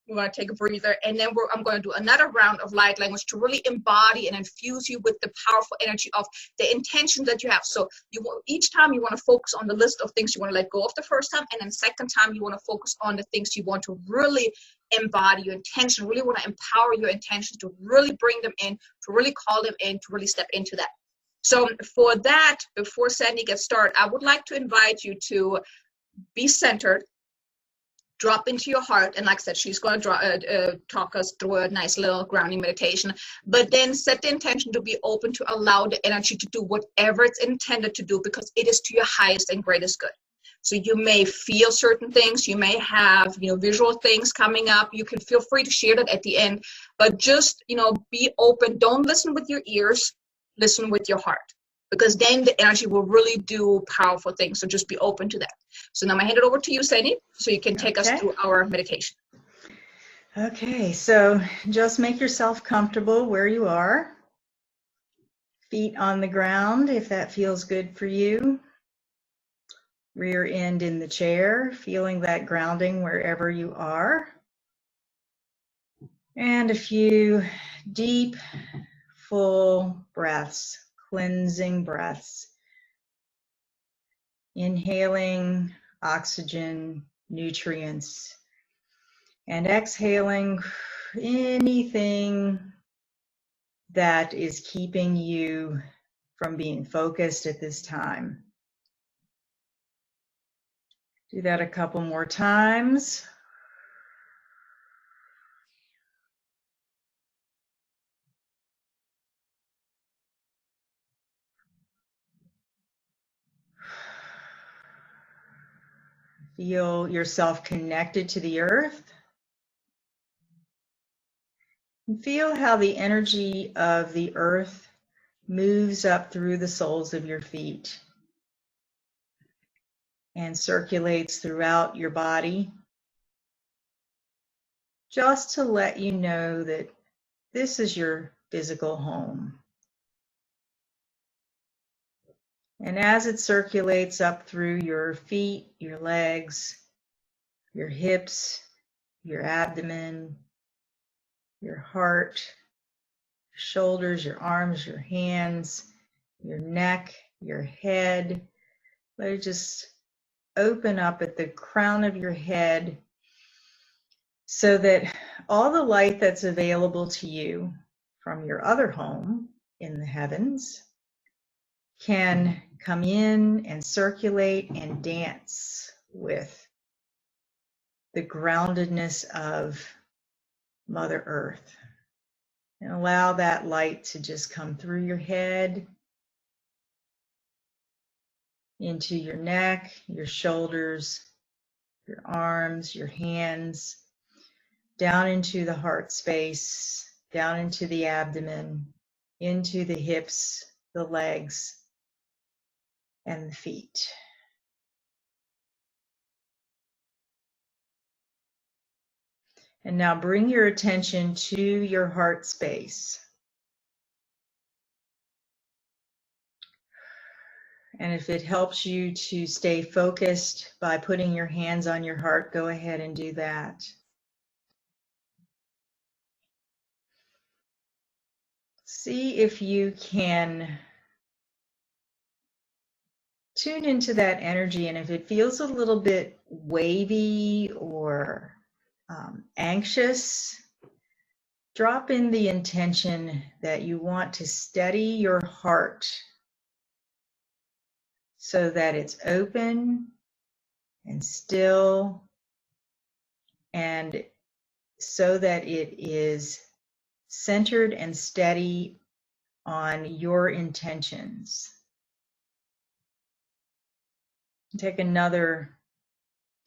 We're going to take a breather, and then I'm going to do another round of light language to really embody and infuse you with the powerful energy of the intention that you have. So each time you want to focus on the list of things you want to let go of the first time, and then second time you want to focus on the things you want to really embody your intention, really want to empower your intentions, to really bring them in, to really call them in, to really step into that. So for that, before Sandy gets started, I would like to invite you to be centered, drop into your heart, and like I said, she's going to talk us through a nice little grounding meditation, but then set the intention to be open to allow the energy to do whatever it's intended to do, because it is to your highest and greatest good. So you may feel certain things, you may have visual things coming up. You can feel free to share that at the end, but just be open. Don't listen with your ears, listen with your heart, because then the energy will really do powerful things. So just be open to that. So now I'm going to hand it over to you, Sandy, so you can take us through our meditation. Okay, so just make yourself comfortable where you are. Feet on the ground, if that feels good for you. Rear end in the chair, feeling that grounding wherever you are. And a few deep, full breaths, cleansing breaths. Inhaling oxygen, nutrients, and exhaling anything that is keeping you from being focused at this time. Do that a couple more times. Feel yourself connected to the earth. And feel how the energy of the earth moves up through the soles of your feet and circulates throughout your body, just to let you know that this is your physical home. And as it circulates up through your feet, your legs, your hips, your abdomen, your heart, your shoulders, your arms, your hands, your neck, your head, let it just open up at the crown of your head, so that all the light that's available to you from your other home in the heavens can come in and circulate and dance with the groundedness of Mother Earth. And allow that light to just come through your head, into your neck, your shoulders, your arms, your hands, down into the heart space, down into the abdomen, into the hips, the legs, and the feet. And now bring your attention to your heart space. And if it helps you to stay focused by putting your hands on your heart, go ahead and do that. See if you can tune into that energy, and if it feels a little bit wavy or anxious, drop in the intention that you want to steady your heart so that it's open and still, and so that it is centered and steady on your intentions. Take another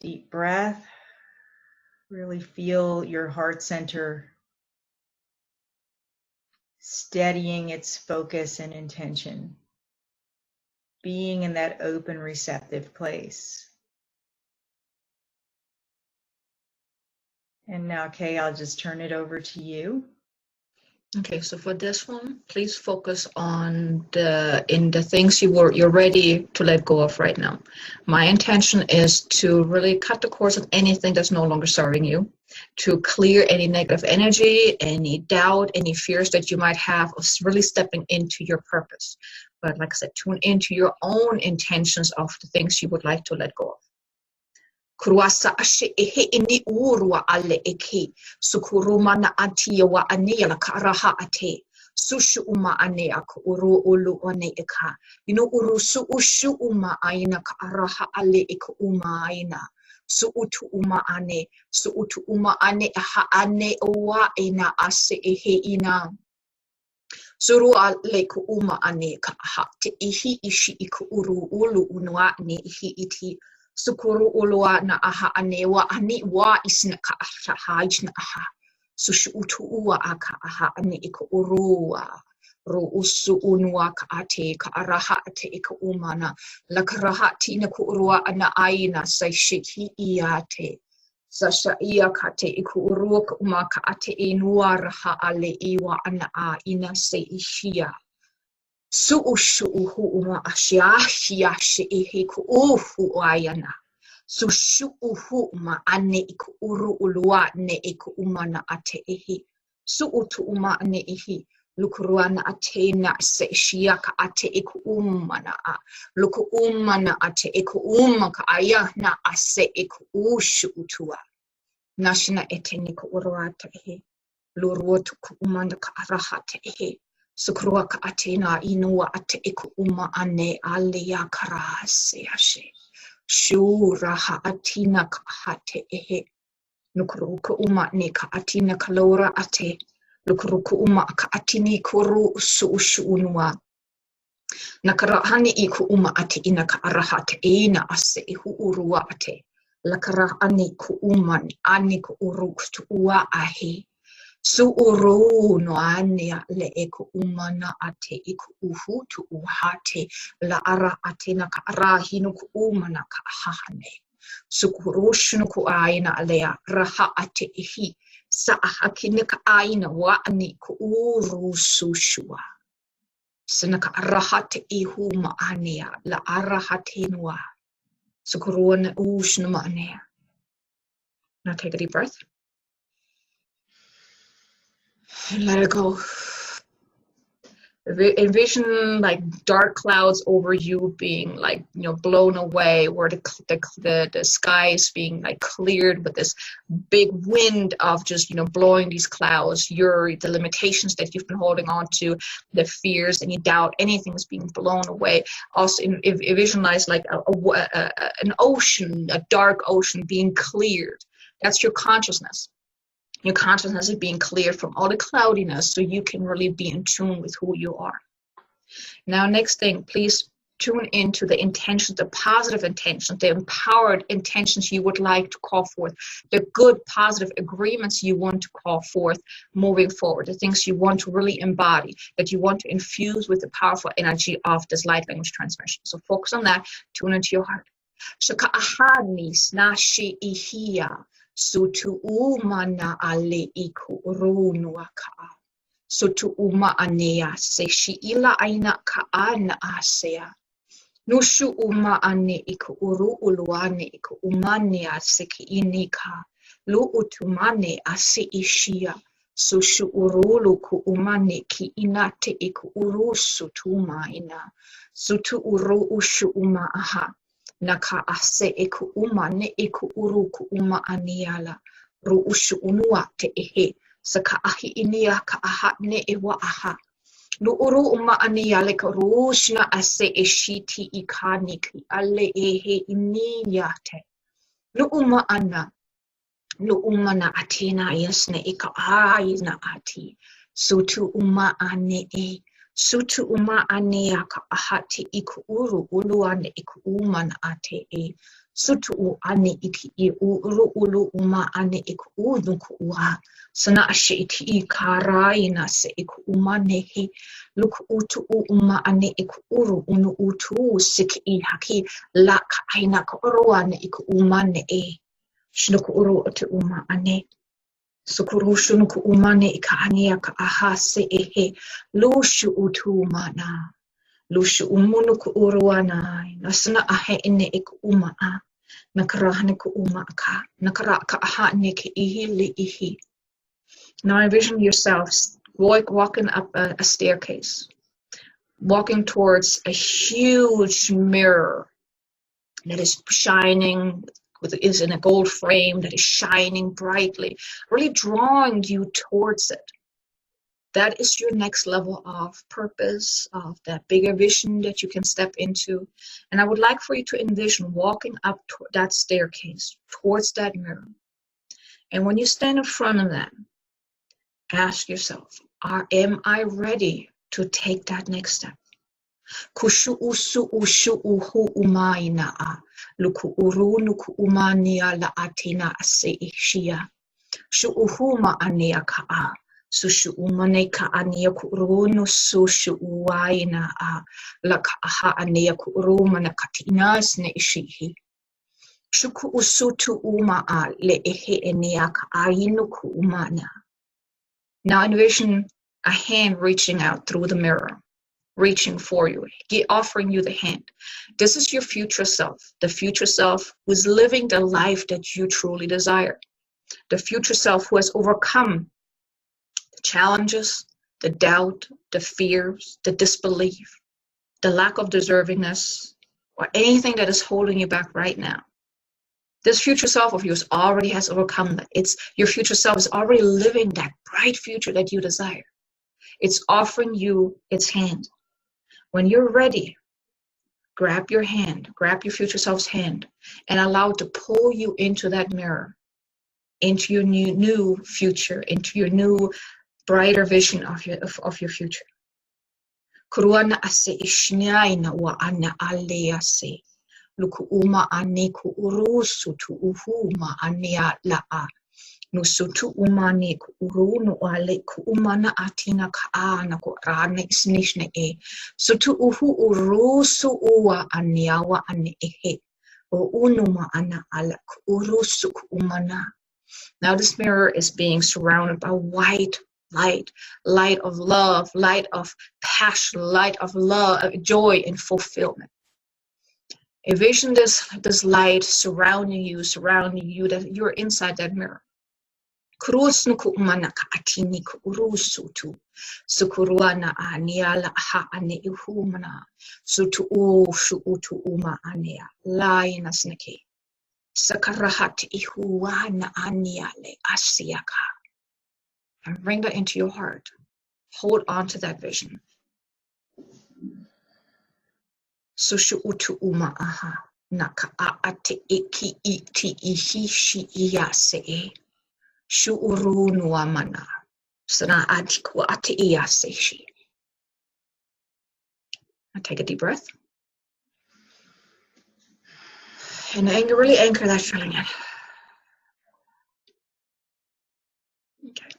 deep breath. Really feel your heart center steadying its focus and intention, being in that open, receptive place. And now, Kay, I'll just turn it over to you. Okay, so for this one, please focus on the things you're ready to let go of right now. My intention is to really cut the cords of anything that's no longer serving you, to clear any negative energy, any doubt, any fears that you might have of really stepping into your purpose. But like I said, tune into your own intentions of the things you would like to let go of. Kruasa ashe ehe ini urua ale eke sukuruma na atia wa ane la karaha ate sushu uma ane aku uru ulu ane eka uru su ushu uma aina karaha ale eka uma aina su utu uma ane aha ane owa ina ase ehe ina suru ale ku uma ane ka ha te ihi ishi iku uru ulu unwa ne ihi iti sukuru ulua na aha anewa ani wa isna ka hajna aha sushu utu ua aka aha ane ika urua ru usu unwa ka ate ka araha ate ika umana la karaha tina ku urua ana aina sai shiki iate sasha ia ka te iku urua ka uma ka ate inua raha ale iwa ana a ina sai ishia Su'ushu'uhu uma ashiashi ehe ku uhu ayana. Sushu'uhu ma ane iku uru ulua ne iku umana ate ehe. Su'utu uma ane ehe. Lukuruana ate na se shiaka ate iku umana a. Luku umana ate iku umaka ayana ase iku ushu'utua. Nashina ete niku uruata ehe. Luruotu ku umana ka arahate ehe. Sukrua ka atena inua ate iku uma ane alia karase ashe. Shura ha atina ka hate ehe. Nukruka uma ne ka atina kalora ate. Nukruka uma ka atini kuru ushu unua. Nakarahani iku uma ate ina ka arahate ina ase ihu urua ate. Lakarahani ku uma ani ku uruktu ua ahe. Su'uru no ania le eko umana ate iku uhu tu uhate la ara ate na ka arahinu ku umana ka ahane. Sukurushnu ku aina alea raha ate ihi sa ahakine ka aina wa ani ku uru sushua. Sana ka arahate ihu ma ania la arahate nua. Sukuruana ushnu ma ania. Now take a deep breath. And let it go. Envision like dark clouds over you being like, blown away, where the sky is being like cleared with this big wind of just, blowing these clouds. The limitations that you've been holding on to, the fears, any doubt, anything is being blown away. Also visualize like an ocean, a dark ocean being cleared. That's your consciousness. Your consciousness is being cleared from all the cloudiness so you can really be in tune with who you are. Now, next thing, please tune into the intentions, the positive intentions, the empowered intentions you would like to call forth, the good, positive agreements you want to call forth moving forward, the things you want to really embody, that you want to infuse with the powerful energy of this light language transmission. So focus on that, tune into your heart. Shaka ahani snashi ihia. Sutu uma na ale iku runua ka. Sutu uma anea se shi ila aina ka ana asea. Nushu uma ane iku uru uluane iku umane asiki inika. Lu utumane asi ishia. Sushu urulu ku umane ki inate iku uru sutuma ina. Sutu uru ushu uma aha. Naka ase iku umane iku uru ku uma aniala. Ru ushu unua te ehe. Saka ahi inia ka aha ne ewa aha. Lu uru uma aniale ka rushna ase eshiti ikani ki ale ehe iniyate. Lu uma ana. Lu uma na atina yasne ika aina ati. Sutu uma ane e. Sutu uma ane aka ahati iku uru uluane iku uma na ate e. Sutu u ane iki i uru ulu uma ane iku unuku ua. Sana ashe iti i karaina se iku uma nehi. Luku utu u uma ane iku uru unu utu siki i haki. La ka aina ka uruane iku uma ne e. Shnuku uru atu uma ane. Sukuru shunuku umane ika ania ka aha se ehe. Lushu utu mana. Lushu umunuku uruana. Nasana ahe ine iku uma a. Nakarahane ku uma ka. Nakara ka aha ne ke ihi li ihi. Now envision yourself walking up a staircase. Walking towards a huge mirror that is shining, is in a gold frame that is shining brightly, really drawing you towards it. That is your next level of purpose, of that bigger vision that you can step into. And I would like for you to envision walking up that staircase towards that mirror. And when you stand in front of that, ask yourself, am I ready to take that next step? Kushu usu ushu uhu umaina. Luku uru nuku umania la atina ase ishia. Shu uhuma ania kaa. Sushu umane ka ania ku urunu sushu uwaina a. La ka aha ania ku urumana katinas ne ishihi. Shuku usutu uma a le ehe enia ka ainu ku umana. Now envision a hand reaching out through the mirror. Reaching for you, offering you the hand. This is your future self, the future self who is living the life that you truly desire, the future self who has overcome the challenges, the doubt, the fears, the disbelief, the lack of deservingness, or anything that is holding you back right now. This future self of yours already has overcome that. Your future self is already living that bright future that you desire. It's offering you its hand. When you're ready, grab your hand, grab your future self's hand, and allow it to pull you into that mirror, into your new future, into your new brighter vision of your future. Kuruana ase ishnaina wa ana ale ase. Luku uma ane ku urusu tu uhuma ane la'a. Nusutu umane ku urunu ale ku umana atina kaana ku rane isnishne e. Sutu uhu urusu uwa aniawa ane ehe. O unuma ana ala ku urusu ku umana. Now this mirror is being surrounded by white light, light of love, light of passion, light of love, joy and fulfillment. Envision this light surrounding you, that you're inside that mirror. Kurusnuku umanaka atini ku urusutu. Sukuruana aniala ha ane ihumana. Sutu u shuutu uma anea. Laina snake. Sakarahat ihuana aniale asiaka. And bring that into your heart. Hold on to that vision. Sushu utu uma aha. Naka aate iki iti ihishi iyase. Shu uru nuamana. Sana atiku ate iyaseshi. Now take a deep breath. And really anchor that feeling in. Okay.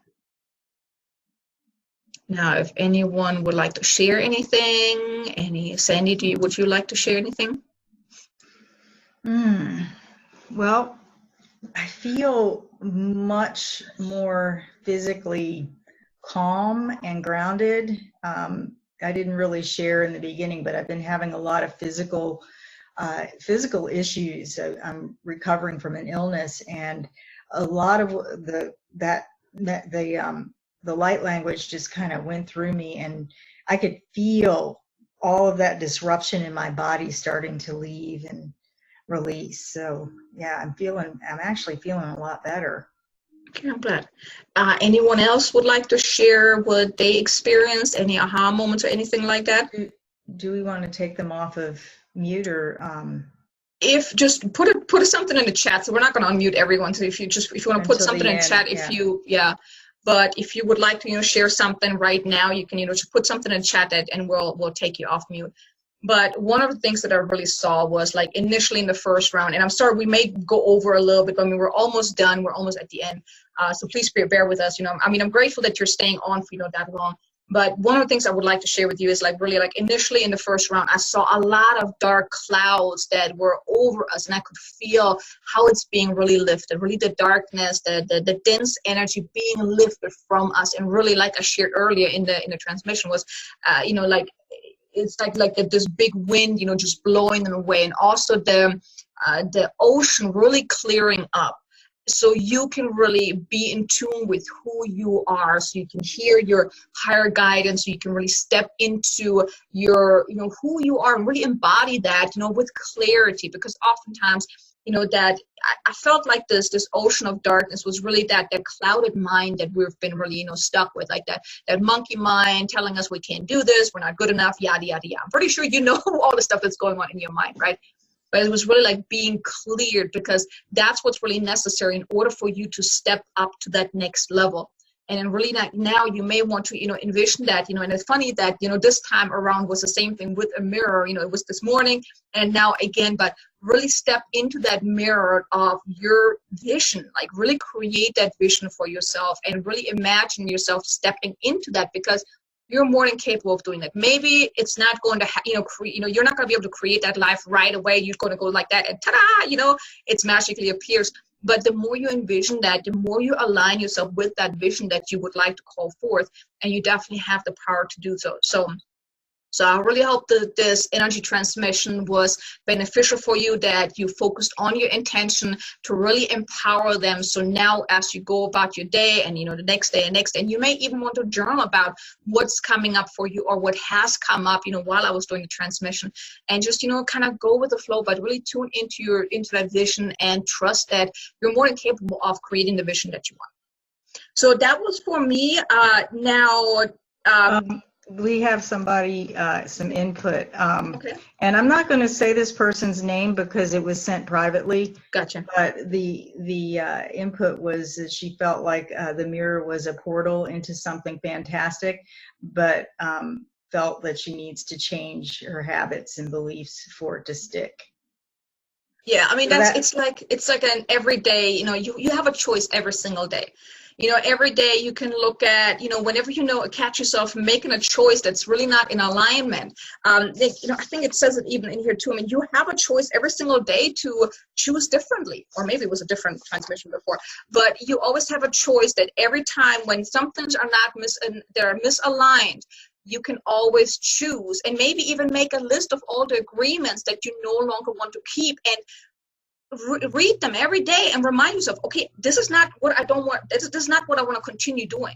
Now, if anyone would like to share anything, Sandy, would you like to share anything? Well, I feel much more physically calm and grounded I didn't really share in the beginning, but I've been having a lot of physical issues. So I'm recovering from an illness, and a lot of the light language just kind of went through me, and I could feel all of that disruption in my body starting to leave and release. So yeah, I'm actually feeling a lot better. Okay, I'm glad. Anyone else would like to share what they experienced, any aha moments or anything like that? Do we want to take them off of mute, or if just put something in the chat? So we're not going to unmute everyone. So if you want to put something in the chat, but if you would like to share something right now, you can just put something in the chat and we'll take you off mute. But one of the things that I really saw was, like, initially in the first round, and I'm sorry, we may go over a little bit, but I mean, we're almost done. We're almost at the end. So please bear with us. I'm grateful that you're staying on for, that long. But one of the things I would like to share with you is, like, really, like, initially in the first round, I saw a lot of dark clouds that were over us, and I could feel how it's being really lifted, really the darkness, the dense energy being lifted from us. And really, like I shared earlier in the transmission, was, like, it's like this big wind, just blowing them away, and also the ocean really clearing up, so you can really be in tune with who you are, so you can hear your higher guidance, so you can really step into your, who you are, and really embody that, with clarity. Because oftentimes, that I felt like this ocean of darkness was really that clouded mind that we've been really, stuck with, like that monkey mind telling us we can't do this, we're not good enough, yada, yada, yada. I'm pretty sure all the stuff that's going on in your mind, right? But it was really like being cleared, because that's what's really necessary in order for you to step up to that next level. And then really now you may want to, envision that, and it's funny that, this time around was the same thing with a mirror. It was this morning and now again, but really step into that mirror of your vision, like really create that vision for yourself and really imagine yourself stepping into that, because you're more than capable of doing that. Maybe it's not going to, you're not going to be able to create that life right away. You're going to go like that and ta-da, it's magically appears. But the more you envision that, the more you align yourself with that vision that you would like to call forth, and you definitely have the power to do so. So I really hope that this energy transmission was beneficial for you, that you focused on your intention to really empower them. So now as you go about your day and, the next day, and you may even want to journal about what's coming up for you or what has come up, while I was doing the transmission, and just, kind of go with the flow, but really tune into that vision and trust that you're more than capable of creating the vision that you want. So that was for me. We have somebody, some input. Okay. And I'm not going to say this person's name because it was sent privately. Gotcha. But the input was that she felt like the mirror was a portal into something fantastic, but felt that she needs to change her habits and beliefs for it to stick. Yeah, I mean, it's like an everyday, you have a choice every single day. Every day you can look at, whenever catch yourself making a choice that's really not in alignment. I think it says it even in here too. I mean, you have a choice every single day to choose differently, or maybe it was a different transmission before, but you always have a choice that every time when some things are they're misaligned, you can always choose, and maybe even make a list of all the agreements that you no longer want to keep, and read them every day and remind yourself, okay, this is not what I don't want. This is not what I want to continue doing.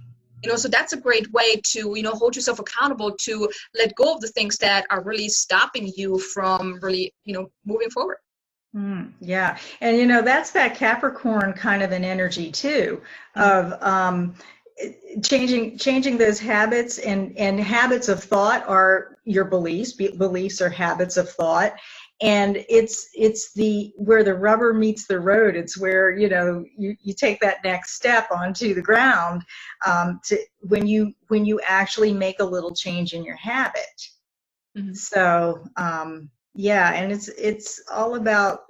So that's a great way to, hold yourself accountable to let go of the things that are really stopping you from really, moving forward. Yeah. And, that's that Capricorn kind of an energy too, of changing those habits, and habits of thought are your beliefs. Beliefs are habits of thought. And it's where the rubber meets the road. It's where, you take that next step onto the ground, when you actually make a little change in your habit. Mm-hmm. So, yeah. And it's all about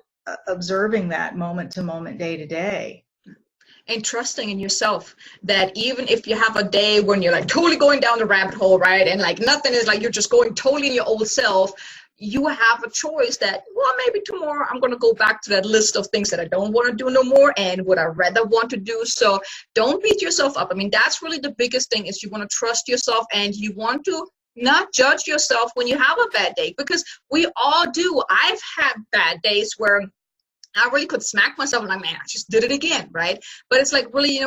observing that moment to moment, day to day. And trusting in yourself, that even if you have a day when you're like totally going down the rabbit hole, right? And like nothing is, like you're just going totally in your old self, you have a choice that, well, maybe tomorrow I'm going to go back to that list of things that I don't want to do no more and what I rather want to do. So don't beat yourself up. I mean, that's really the biggest thing, is you want to trust yourself, and you want to not judge yourself when you have a bad day, because we all do. I've had bad days where I really could smack myself and like, man, I just did it again, right? But it's like really,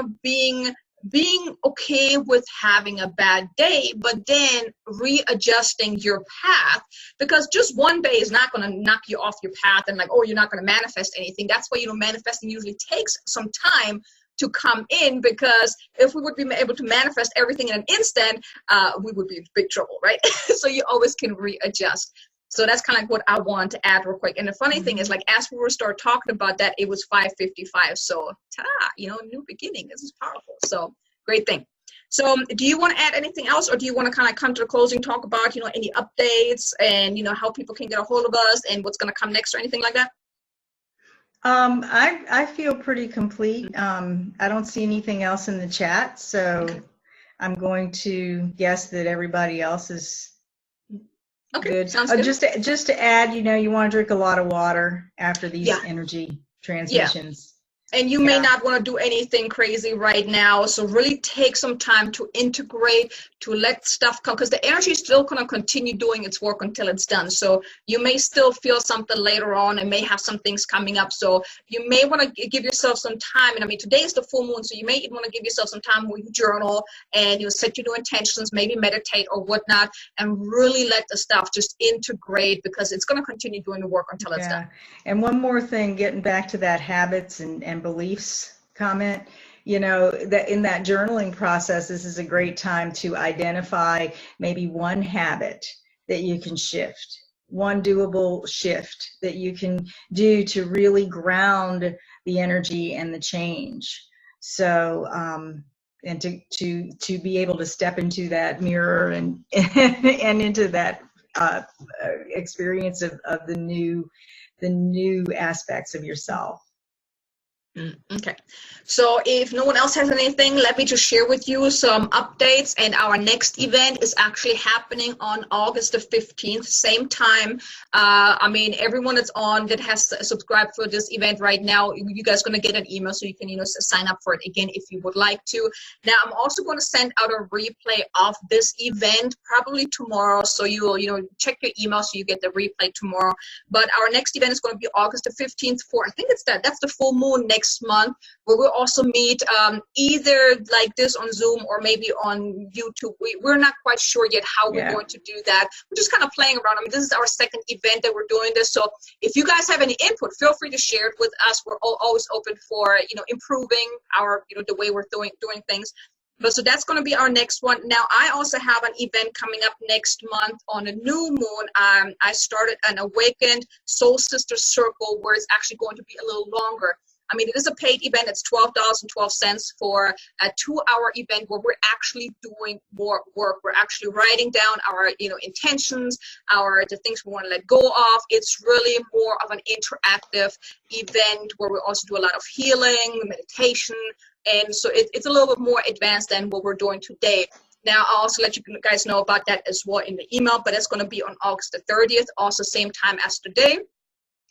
being okay with having a bad day, but then readjusting your path, because just one day is not going to knock you off your path and like, oh, you're not going to manifest anything. That's why, manifesting usually takes some time to come in, because if we would be able to manifest everything in an instant, we would be in big trouble, right? So you always can readjust. So that's kind of like what I want to add real quick. And the funny thing is, like, as we were start talking about that, it was 5:55. So, ta-da, new beginning. This is powerful. So, great thing. So, do you want to add anything else, or do you want to kind of come to the closing, talk about, any updates and, how people can get a hold of us and what's going to come next or anything like that? I feel pretty complete. I don't see anything else in the chat, so okay. I'm going to guess that everybody else is okay. Good. Sounds good. Just to add, you want to drink a lot of water after these energy transmissions. And you may not want to do anything crazy right now. So really take some time to integrate, to let stuff come, because the energy is still going to continue doing its work until it's done. So you may still feel something later on and may have some things coming up. So you may want to give yourself some time. And I mean, today is the full moon, so you may want to give yourself some time where you journal and you set your new intentions, maybe meditate or whatnot, and really let the stuff just integrate, because it's going to continue doing the work until it's done. And one more thing, getting back to that habits and beliefs comment, that in that journaling process, this is a great time to identify maybe one habit that you can shift, one doable shift that you can do to really ground the energy and the change. So and to be able to step into that mirror and and into that experience of the new aspects of yourself. Okay, so if no one else has anything, let me just share with you some updates. And our next event is actually happening on August the 15th, same time. I mean, everyone that's on that has subscribed for this event right now, you guys are going to get an email so you can sign up for it again if you would like to. Now, I'm also going to send out a replay of this event probably tomorrow, so you'll check your email so you get the replay tomorrow. But our next event is going to be August the 15th for, I think that's the full moon next month, where we'll also meet either like this on Zoom or maybe on YouTube. We're not quite sure yet how we're going to do that. We're just kind of playing around. I mean, this is our second event that we're doing this, so if you guys have any input, feel free to share it with us. We're always open for improving our the way we're doing things. But so that's going to be our next one. Now, I also have an event coming up next month on a new moon. I started an Awakened Soul Sister Circle, where it's actually going to be a little longer. I mean, it is a paid event. It's $12.12 for a 2-hour event where we're actually doing more work. We're actually writing down our, intentions, the things we want to let go of. It's really more of an interactive event where we also do a lot of healing, meditation, and so it's a little bit more advanced than what we're doing today. Now, I'll also let you guys know about that as well in the email, but it's going to be on August the 30th, also same time as today.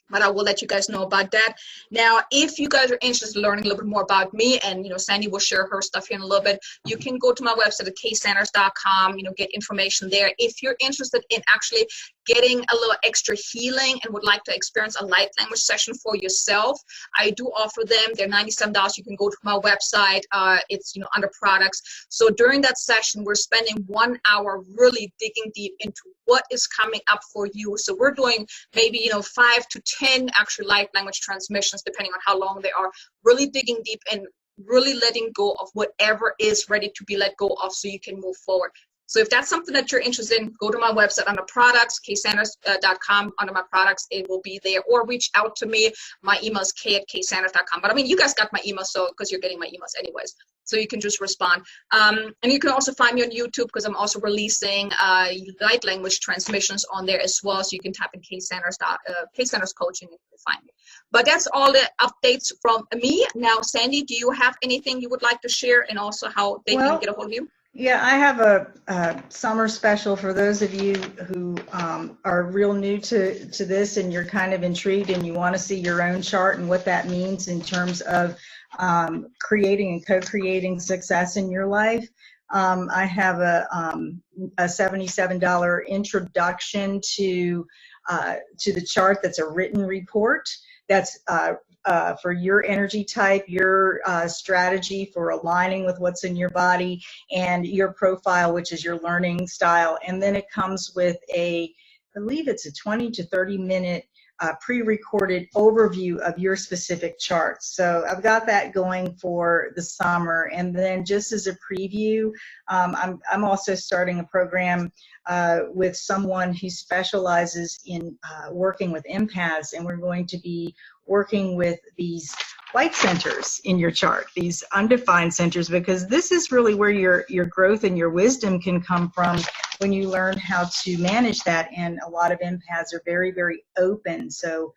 But I will let you guys know about that. Now, if you guys are interested in learning a little bit more about me, and Sandy will share her stuff here in a little bit, you can go to my website at ksanders.com, get information there. If you're interested in actually getting a little extra healing and would like to experience a light language session for yourself, I do offer them. They're $97. You can go to my website. It's under products. So during that session, we're spending 1 hour really digging deep into what is coming up for you. So we're doing maybe 5 to 10 actual light language transmissions, depending on how long they are, really digging deep and really letting go of whatever is ready to be let go of so you can move forward. So if that's something that you're interested in, go to my website under products, ksanders.com. Under my products, it will be there. Or reach out to me. My email is k@ksanders.com. But I mean, you guys got my email, so because you're getting my emails anyways. So you can just respond. And you can also find me on YouTube, because I'm also releasing light language transmissions on there as well. So you can type in K-Sanders Coaching and find me. But that's all the updates from me. Now, Sandy, do you have anything you would like to share, and also how they can get a hold of you? Yeah, I have a summer special for those of you who are real new to this, and you're kind of intrigued and you want to see your own chart and what that means in terms of creating and co-creating success in your life. I have a $77 introduction to the chart. That's a written report. That's for your energy type, your strategy for aligning with what's in your body, and your profile, which is your learning style. And then it comes with I believe it's a 20 to 30 minute pre-recorded overview of your specific charts. So I've got that going for the summer. And then just as a preview, I'm also starting a program with someone who specializes in working with empaths, and we're going to be working with these white centers in your chart, these undefined centers, because this is really where your growth and your wisdom can come from when you learn how to manage that. And a lot of empaths are very, very open. So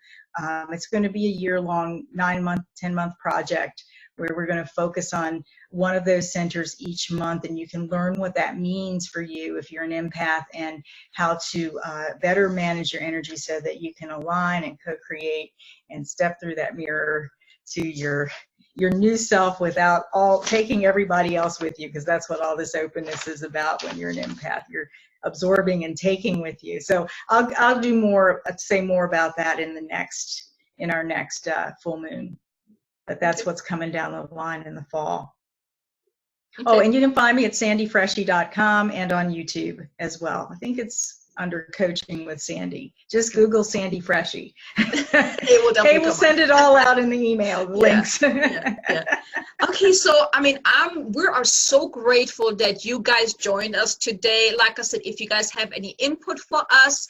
it's going to be a year-long, 9-month, 10-month project where we're going to focus on one of those centers each month, and you can learn what that means for you if you're an empath, and how to better manage your energy so that you can align and co-create and step through that mirror to your new self without taking everybody else with you, because that's what all this openness is about. When you're an empath, you're absorbing and taking with you. So I'll say more about that in our next full moon. But that's what's coming down the line in the fall. Okay. Oh, and you can find me at sandyfreshy.com and on YouTube as well. I think it's under Coaching with Sandy. Just Google Sandy Freshy. Kay will send it all out in the email, the links. Yeah. Okay, so I mean, we are so grateful that you guys joined us today. Like I said, if you guys have any input for us,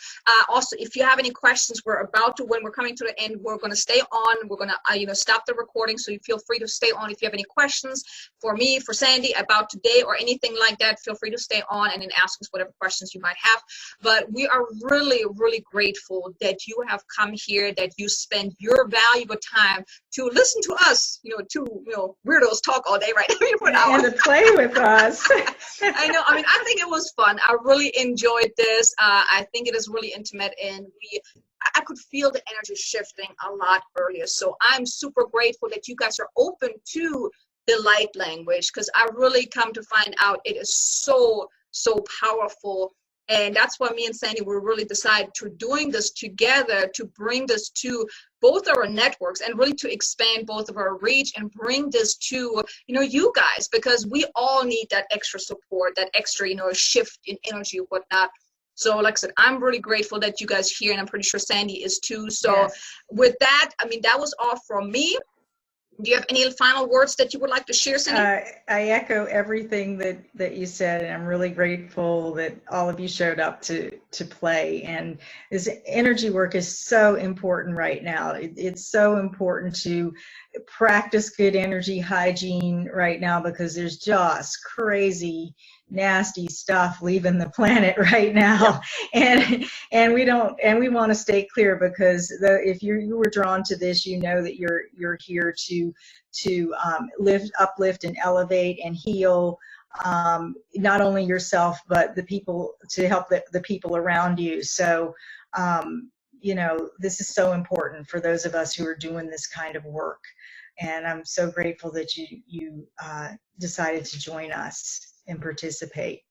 also if you have any questions, when we're coming to the end, we're going to stay on. We're going to stop the recording, so you feel free to stay on. If you have any questions for me, for Sandy about today or anything like that, feel free to stay on and then ask us whatever questions you might have. But we are really, really grateful that you have come here, that you spend your valuable time to listen to us, two weirdos talk all day, right? And to play with us. I know. I mean, I think it was fun. I really enjoyed this. I think it is really intimate, and I could feel the energy shifting a lot earlier. So I'm super grateful that you guys are open to the light language, because I really come to find out it is so, so powerful. And that's why me and Sandy, we really decided to doing this together, to bring this to both our networks and really to expand both of our reach and bring this to, you guys, because we all need that extra support, that extra, shift in energy and whatnot. So like I said, I'm really grateful that you guys are here, and I'm pretty sure Sandy is too. So yes. With that, I mean, that was all from me. Do you have any final words that you would like to share, Sandy? I echo everything that you said, and I'm really grateful that all of you showed up to play. And this energy work is so important right now. It's so important to practice good energy hygiene right now, because there's just crazy, nasty stuff leaving the planet right now. Yeah. And we want to stay clear, because if you were drawn to this, that you're here to uplift and elevate and heal not only yourself but the people, to help the people around you. So this is so important for those of us who are doing this kind of work, and I'm so grateful that you decided to join us and participate.